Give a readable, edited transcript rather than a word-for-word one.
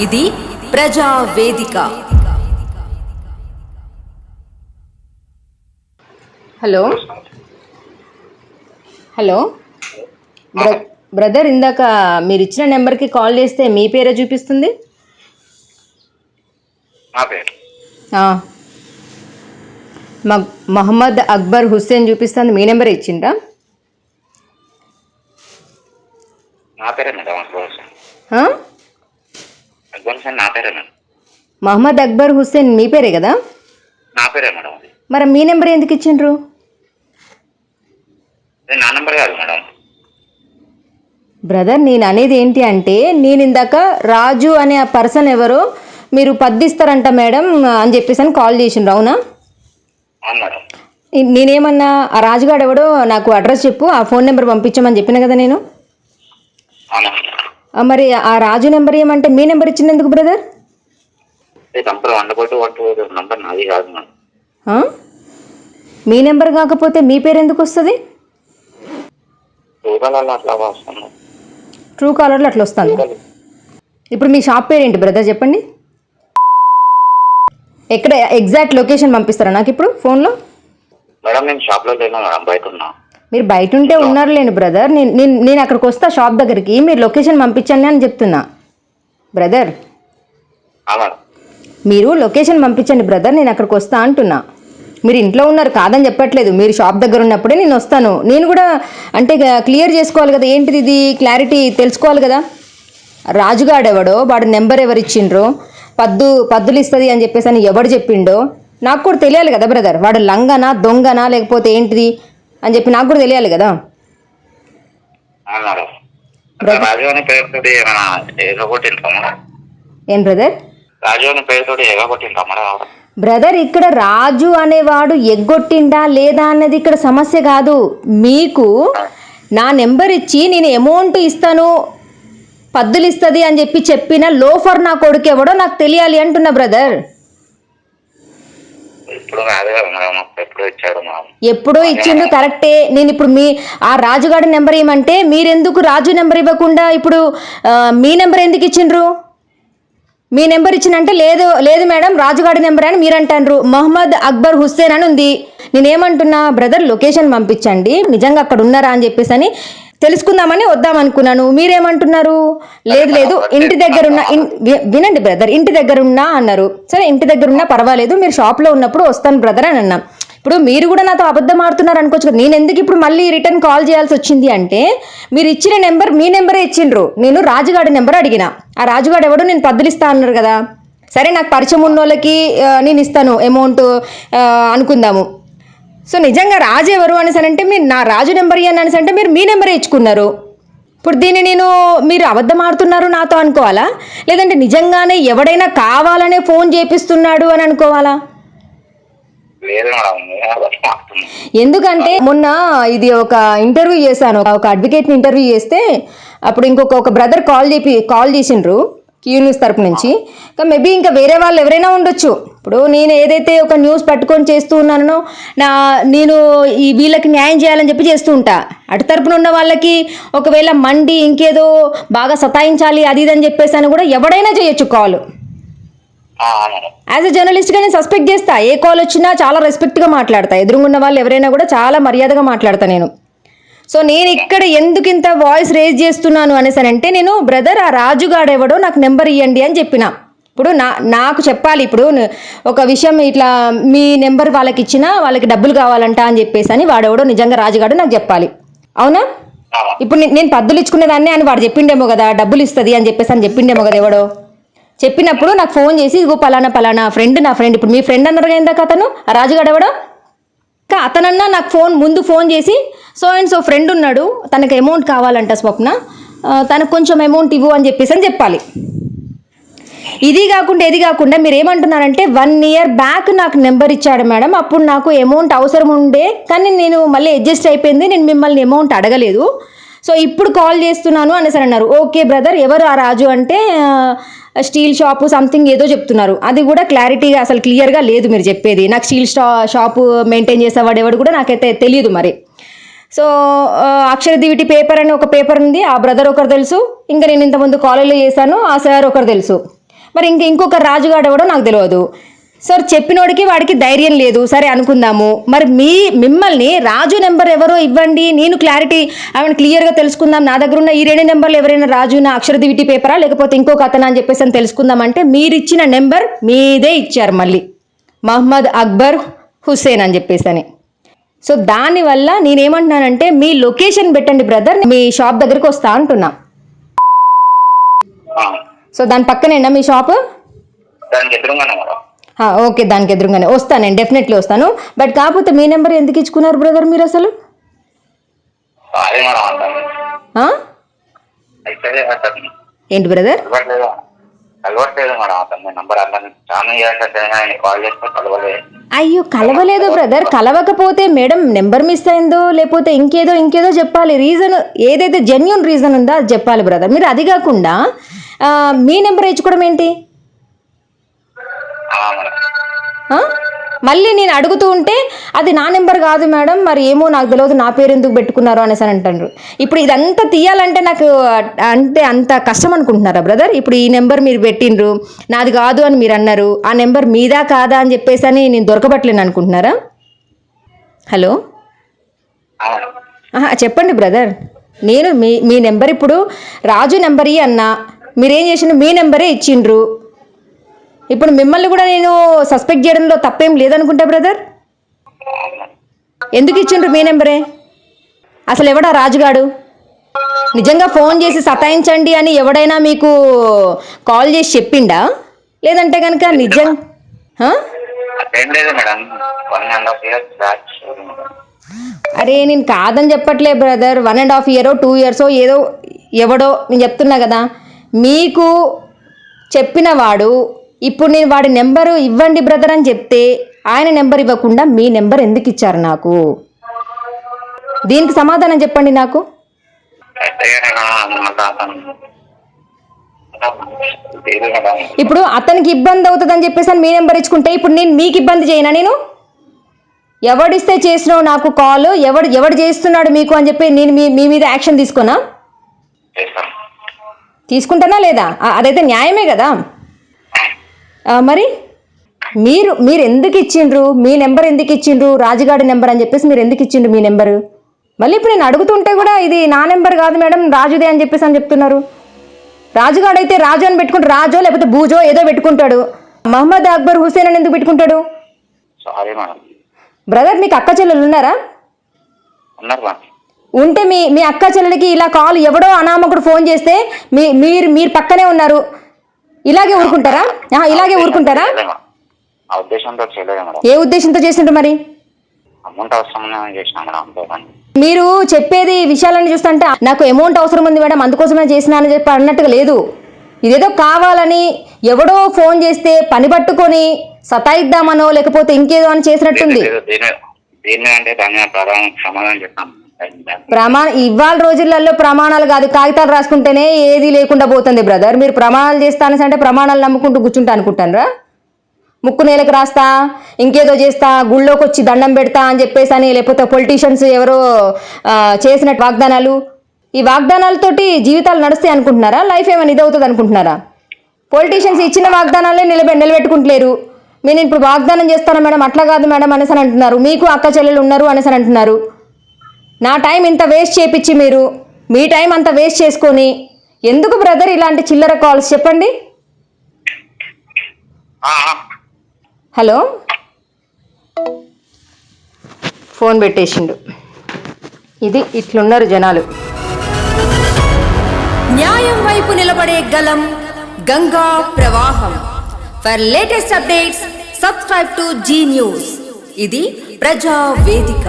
ఇది ప్రజా వేదిక. Hello hello brother, ఇందాక మీరు ఇచ్చిన నెంబర్కి కాల్ చేస్తే మీ పేరే చూపిస్తుంది. మొహమ్మద్ అక్బర్ హుస్సేన్ చూపిస్తుంది. మీ నెంబర్ ఇచ్చిండ్రా? మొహమ్మద్ అక్బర్ హుస్సేన్ మీ పేరే కదా? నా పేరే మేడం. మరి మీ నెంబర్ ఎందుకు ఇచ్చిండ్రు? నా నెంబర్ కాదు మేడం. బ్రదర్, నేను అనేది ఏంటి అంటే, నేను ఇందాక రాజు అనే ఆ పర్సన్ ఎవరో మీరు పద్దిస్తారంట మేడం అని చెప్పేసి అని కాల్ చేసిండ్రు, అవునా? నేనేమన్నా ఆ రాజుగాడు ఎవడో నాకు అడ్రస్ చెప్పు, ఆ ఫోన్ నెంబర్ పంపించమని చెప్పిన కదా నేను. మరి ఆ రాజు నెంబర్ ఏమంటే మీ నెంబర్ ఇచ్చింది ఎందుకు బ్రదర్? మీ నెంబర్ కాకపోతే మీ పేరు ఎందుకు వస్తుంది? ట్రూ కాలర్లో అట్లా వస్తుంది. ఇప్పుడు మీ షాప్ పేరు ఏంటి బ్రదర్ చెప్పండి? ఎక్కడ ఎగ్జాక్ట్ లొకేషన్ పంపిస్తారా నాకు ఇప్పుడు ఫోన్లో? మేడం నేను షాప్లో లేను మేడం, బయట ఉన్నా. మీరు బయట ఉంటే ఉన్నారు లేండి బ్రదర్. నేను అక్కడికి వస్తా షాప్ దగ్గరికి, మీరు లొకేషన్ పంపించండి అని చెప్తున్నా బ్రదర్. మీరు లొకేషన్ పంపించండి బ్రదర్, నేను అక్కడికి వస్తా అంటున్నా. మీరు ఇంట్లో ఉన్నారు కాదని చెప్పట్లేదు, మీరు షాప్ దగ్గర ఉన్నప్పుడే నేను వస్తాను. నేను కూడా అంటే క్లియర్ చేసుకోవాలి కదా, ఏంటిది ఇది క్లారిటీ తెలుసుకోవాలి కదా. రాజుగాడెవడో, వాడు నెంబర్ ఎవరు ఇచ్చిండ్రో, పద్దులు ఇస్తుంది అని చెప్పేసి అని ఎవడు చెప్పిండో నాకు కూడా తెలియాలి కదా బ్రదర్. వాడు లంగనా దొంగనా లేకపోతే ఏంటిది అని చెప్పి నాకు కూడా తెలియాలి కదా. ఏం బ్రదర్? బ్రదర్, ఇక్కడ రాజు అనేవాడు ఎగ్గొట్టిండా లేదా అన్నది ఇక్కడ సమస్య కాదు. మీకు నా నెంబర్ ఇచ్చి నేను అమౌంట్ ఇస్తాను, పద్దులు ఇస్తుంది అని చెప్పి చెప్పిన లోఫర్ నా కొడుకు ఎవడో నాకు తెలియాలి అంటున్నా బ్రదర్. ఎప్పుడో ఇచ్చిండు కరెక్టే. నేను ఇప్పుడు ఆ రాజుగాడి నెంబర్ ఏమంటే మీరెందుకు రాజు నెంబర్ ఇవ్వకుండా ఇప్పుడు మీ నెంబర్ ఎందుకు ఇచ్చిండ్రు? మీ నెంబర్ ఇచ్చినంటే లేదు లేదు మేడం రాజుగాడి నెంబర్ అని మీరు అంటారు. మొహమ్మద్ అక్బర్ హుస్సేన్ అని ఉంది. నేనేమంటున్నా బ్రదర్, లొకేషన్ పంపించండి, నిజంగా అక్కడ ఉన్నారా అని చెప్పేసి అని తెలుసుకుందామని వద్దామనుకున్నాను. మీరేమంటున్నారు? లేదు లేదు ఇంటి దగ్గర ఉన్నా. వినండి బ్రదర్, ఇంటి దగ్గర ఉన్నా అన్నారు. సరే ఇంటి దగ్గర ఉన్నా పర్వాలేదు, మీరు షాప్లో ఉన్నప్పుడు వస్తాను బ్రదర్ అని అన్నా. ఇప్పుడు మీరు కూడా నాతో అబద్ధం ఆడుతున్నారు అనుకోవచ్చు కదా. నేను ఎందుకు ఇప్పుడు మళ్ళీ రిటర్న్ కాల్ చేయాల్సి వచ్చింది అంటే, మీరు ఇచ్చిన నెంబర్ మీ నెంబరే ఇచ్చిండ్రు. నేను రాజుగాడి నెంబర్ అడిగిన, ఆ రాజుగాడు ఎవడో నేను పద్దులు ఇస్తా అన్నారు కదా. సరే నాకు పరిచయం ఉన్న వాళ్ళకి నేను ఇస్తాను అమౌంట్ అనుకుందాము. సో నిజంగా రాజు ఎవరు అనేసనంటే మీరు నా రాజు నెంబర్ అని అనేసంటే మీరు మీ నెంబరే ఇచ్చుకున్నారు. ఇప్పుడు దీన్ని మీరు అబద్ధం ఆడుతున్నారు నాతో అనుకోవాలా, లేదంటే నిజంగానే ఎవడైనా కావాలనే ఫోన్ చేపిస్తున్నాడు అని అనుకోవాలా? ఎందుకంటే మొన్న ఇది ఒక ఇంటర్వ్యూ చేశాను, ఒక అడ్వకేట్ని ఇంటర్వ్యూ చేస్తే అప్పుడు ఒక బ్రదర్ కాల్ చేసిండ్రు క్యూ న్యూస్ తరపు నుంచి. మేబీ ఇంకా వేరే వాళ్ళు ఎవరైనా ఉండొచ్చు. ఇప్పుడు నేను ఏదైతే ఒక న్యూస్ పట్టుకొని చేస్తూ ఉన్నానో నేను ఈ వీళ్ళకి న్యాయం చేయాలని చెప్పి చేస్తూ ఉంటా. అటు తరపున ఉన్న వాళ్ళకి ఒకవేళ మండి ఇంకేదో బాగా సతాయించాలి అది ఇది అని చెప్పేసి అని కూడా ఎవడైనా చేయొచ్చు కాల్. యాజ్ ఎ జర్నలిస్ట్గా నేను సస్పెక్ట్ చేస్తా. ఏ కాల్ వచ్చినా చాలా రెస్పెక్ట్గా మాట్లాడతా. ఎదురుగున్న వాళ్ళు ఎవరైనా కూడా చాలా మర్యాదగా మాట్లాడతా నేను. సో నేను ఇక్కడ ఎందుకు ఇంత వాయిస్ రేజ్ చేస్తున్నాను అనేసానంటే, నేను బ్రదర్ ఆ రాజుగాడెవడో నాకు నెంబర్ ఇవ్వండి అని చెప్పిన. ఇప్పుడు నాకు చెప్పాలి, ఇప్పుడు ఒక విషయం ఇట్లా మీ నెంబర్ వాళ్ళకి ఇచ్చినా వాళ్ళకి డబ్బులు కావాలంట అని చెప్పేసి అని వాడెవడో నిజంగా రాజుగాడు నాకు చెప్పాలి, అవునా? ఇప్పుడు నేను పద్దులు ఇచ్చుకునేదాన్ని అని వాడు చెప్పిండేమో కదా, డబ్బులు ఇస్తుంది అని చెప్పేసి అని చెప్పిండేమో కదా ఎవడో. చెప్పినప్పుడు నాకు ఫోన్ చేసి ఇగో పలానా ఫ్రెండ్, నా ఫ్రెండ్, ఇప్పుడు మీ ఫ్రెండ్ అన్నారు ఇందాక అతను ఆ రాజుగాడు ఎవడో, అతనన్నా నాకు ముందు ఫోన్ చేసి సో అండ్ సో ఫ్రెండ్ ఉన్నాడు, తనకు అమౌంట్ కావాలంట స్వప్న, తనకు కొంచెం అమౌంట్ ఇవ్వు అని చెప్పేసి అని చెప్పాలి. ఇది కాకుండా మీరు ఏమంటున్నారంటే 1 year బ్యాక్ నాకు నెంబర్ ఇచ్చాడు మేడం, అప్పుడు నాకు అమౌంట్ అవసరం ఉండే కానీ నేను మళ్ళీ అడ్జస్ట్ అయిపోయింది, నేను మిమ్మల్ని అమౌంట్ అడగలేదు, సో ఇప్పుడు కాల్ చేస్తున్నాను అనేసి అన్నారు. ఓకే బ్రదర్, ఎవరు ఆ రాజు అంటే స్టీల్ షాపు సంథింగ్ ఏదో చెప్తున్నారు. అది కూడా క్లారిటీగా అసలు క్లియర్గా లేదు మీరు చెప్పేది. నాకు స్టీల్ షాపు మెయింటైన్ చేసేవాడు ఎవడు కూడా నాకైతే తెలియదు మరి. సో అక్షరదీవిటి పేపర్ అని ఒక పేపర్ ఉంది, ఆ బ్రదర్ ఒకరు తెలుసు, ఇంకా నేను ఇంతకుముందు కాలేజీలో చేశాను ఆ సార్ ఒకరు తెలుసు. మరి ఇంకొక రాజుగాడు ఎవడో నాకు తెలియదు. సార్ చెప్పినోడికి వాడికి ధైర్యం లేదు, సరే అనుకుందాము. మరి మిమ్మల్ని రాజు నెంబర్ ఎవరో ఇవ్వండి, నేను క్లారిటీ ఆమెను క్లియర్గా తెలుసుకుందాం, నా దగ్గర ఉన్న ఈ 2 నెంబర్లు ఎవరైనా రాజు నా అక్షరదివిటి పేపరా లేకపోతే ఇంకొక అతను అని చెప్పేసి అని తెలుసుకుందాం అంటే మీరు ఇచ్చిన నెంబర్ మీదే ఇచ్చారు మళ్ళీ, మహమ్మద్ అక్బర్ హుస్సేన్ అని చెప్పేసి అని. సో దానివల్ల నేనేమంటున్నానంటే మీ లొకేషన్ పెట్టండి బ్రదర్, మీ షాప్ దగ్గరికి వస్తా అంటున్నా. సో దాని పక్కనేనా మీ షాప్? దానికి ఎదురుగానే మేడం. ఓకే, దానికి ఎదురుగానే వస్తాను, నేను డెఫినెట్లీ వస్తాను. బట్ కాకపోతే మీ నెంబర్ ఎందుకు ఇచ్చుకున్నారు బ్రదర్ మీరు అసలు? అదే మేడం ఏంటి బ్రదర్? కలవట్లేదు మేడం అతని నెంబర్. అతను చాలా ఆయన కాల్ చేస్తే కలవలేదు. అయ్యో కలవలేదు బ్రదర్, కలవకపోతే మేడం నెంబర్ మిస్ అయిందో లేకపోతే ఇంకేదో చెప్పాలి. రీజన్ ఏదైతే జెన్యూన్ రీజన్ ఉందో అది చెప్పాలి బ్రదర్. మీరు అది కాకుండా మీ నెంబర్ ఇచ్చుకోవడం ఏంటి? మళ్ళీ నేను అడుగుతూ ఉంటే అది నా నెంబర్ కాదు మేడం, మరి ఏమో నాకు తెలియదు, నా పేరు ఎందుకు పెట్టుకున్నారు అనేసి అని అంటారు. ఇప్పుడు ఇదంతా తీయాలంటే నాకు అంటే అంత కష్టం అనుకుంటున్నారా బ్రదర్? ఇప్పుడు ఈ నెంబర్ మీరు పెట్టిండ్రు, నాది కాదు అని మీరు అన్నారు, ఆ నెంబర్ మీదా కాదా అని చెప్పేసి అని నేను దొరకబట్టలేను అనుకుంటున్నారా? హలో చెప్పండి బ్రదర్. నేను మీ నెంబర్ ఇప్పుడు రాజు నెంబర్ అన్నా, మీరేం చేసిండ్రు మీ నెంబరే ఇచ్చిండ్రు. ఇప్పుడు మిమ్మల్ని కూడా నేను సస్పెక్ట్ చేయడంలో తప్పేం లేదనుకుంటా బ్రదర్. ఎందుకు ఇచ్చిండ్రు మీ నెంబరే? అసలు ఎవడా రాజుగాడు? నిజంగా ఫోన్ చేసి సతాయించండి అని ఎవడైనా మీకు కాల్ చేసి చెప్పిండా? లేదంటే కనుక నిజం అరే నేను కాదని చెప్పట్లే బ్రదర్, 1.5 year 2 years ఏదో ఎవడో నేను చెప్తున్నా కదా. మీకు చెప్పిన వాడు ఇప్పుడు నేను వాడి నెంబరు ఇవ్వండి బ్రదర్ అని చెప్తే ఆయన నెంబర్ ఇవ్వకుండా మీ నెంబర్ ఎందుకు ఇచ్చారు నాకు? దీనికి సమాధానం చెప్పండి నాకు. ఇప్పుడు అతనికి ఇబ్బంది అవుతుందని చెప్పేసి మీ నెంబర్ ఇచ్చుకుంటే ఇప్పుడు నేను మీకు ఇబ్బంది చేయనా? నేను ఎవడిస్తే చేసినావు నాకు కాల్, ఎవడు చేస్తున్నాడు మీకు అని చెప్పి నేను మీ మీద యాక్షన్ తీసుకుంటానా లేదా? అదైతే న్యాయమే కదా. మరి మీరు ఎందుకు ఇచ్చిండ్రు మీ నెంబర్? ఎందుకు ఇచ్చిండ్రు రాజుగాడి నెంబర్ అని చెప్పేసి మీరు ఎందుకు ఇచ్చిండ్రు మీ నెంబరు? మళ్ళీ ఇప్పుడు నేను అడుగుతుంటే కూడా ఇది నా నెంబర్ కాదు మేడం రాజుదే అని చెప్పేసి అని చెప్తున్నారు. రాజుగాడైతే రాజు అని పెట్టుకుంటాడు, రాజో లేకపోతే బూజో ఏదో పెట్టుకుంటాడు. మహమ్మద్ అక్బర్ హుస్సేన్ అని ఎందుకు పెట్టుకుంటాడు? బ్రదర్ మీకు అక్క చెల్లెలు ఉన్నారా? ఉంటే మీ అక్క చెల్లెలకి ఇలా కాల్ ఎవడో అనామకుడు ఫోన్ చేస్తే మీరు పక్కనే ఉన్నారు, ఇలాగే ఊరుకుంటారా? ఇలాగే ఊరుకుంటారా? ఏ ఉద్దేశంతో చేసిండ్రు మరి? మీరు చెప్పేది విషయాలను చూస్తుంటే నాకు అమౌంట్ అవసరం ఉంది మేడం అందుకోసమే చేసినా అని చెప్పి అన్నట్టుగా లేదు. ఇదేదో కావాలని ఎవడో ఫోన్ చేస్తే పని పట్టుకొని సతాయిద్దామనో లేకపోతే ఇంకేదో అని చేసినట్టుంది. ఇవాళ రోజులలో ప్రమాణాలు కాదు, కాగితాలు రాసుకుంటేనే ఏది లేకుండా పోతుంది బ్రదర్. మీరు ప్రమాణాలు చేస్తానని అంటే ప్రమాణాలు నమ్ముకుంటూ కూర్చుంటా అనుకుంటారా? ముక్కు నేలకు రాస్తా, ఇంకేదో చేస్తా, గుళ్ళోకి వచ్చి దండం పెడతా అని చెప్పేసి అని, లేకపోతే పొలిటీషియన్స్ ఎవరో చేసినట్టు వాగ్దానాలు, ఈ వాగ్దానాలతోటి జీవితాలు నడుస్తాయి అనుకుంటున్నారా? లైఫ్ ఏమైనా ఇదవుతుంది అనుకుంటున్నారా? పొలిటీషియన్స్ ఇచ్చిన వాగ్దానాలే నిలబెట్టుకుంటలేరు. నేను ఇప్పుడు వాగ్దానం చేస్తాను మేడం, అట్లా కాదు మేడం అనేసి అంటున్నారు. మీకు అక్క చెల్లెలు ఉన్నారు అనేసి అంటున్నారు. నా టైం ఇంత వేస్ట్ చేపించి మీరు మీ టైం అంతా వేస్ట్ చేసుకొని ఎందుకు బ్రదర్ ఇలాంటి చిల్లర కాల్స్? చెప్పండి. హలో ఫోన్ పెట్టేసిండు. ఇది ఇట్లున్నారు జనాలు. న్యాయం వైపు నిలబడే గలం గంగా ప్రవాహం. For latest updates subscribe to Zee News. ఇది ప్రజా వేదిక.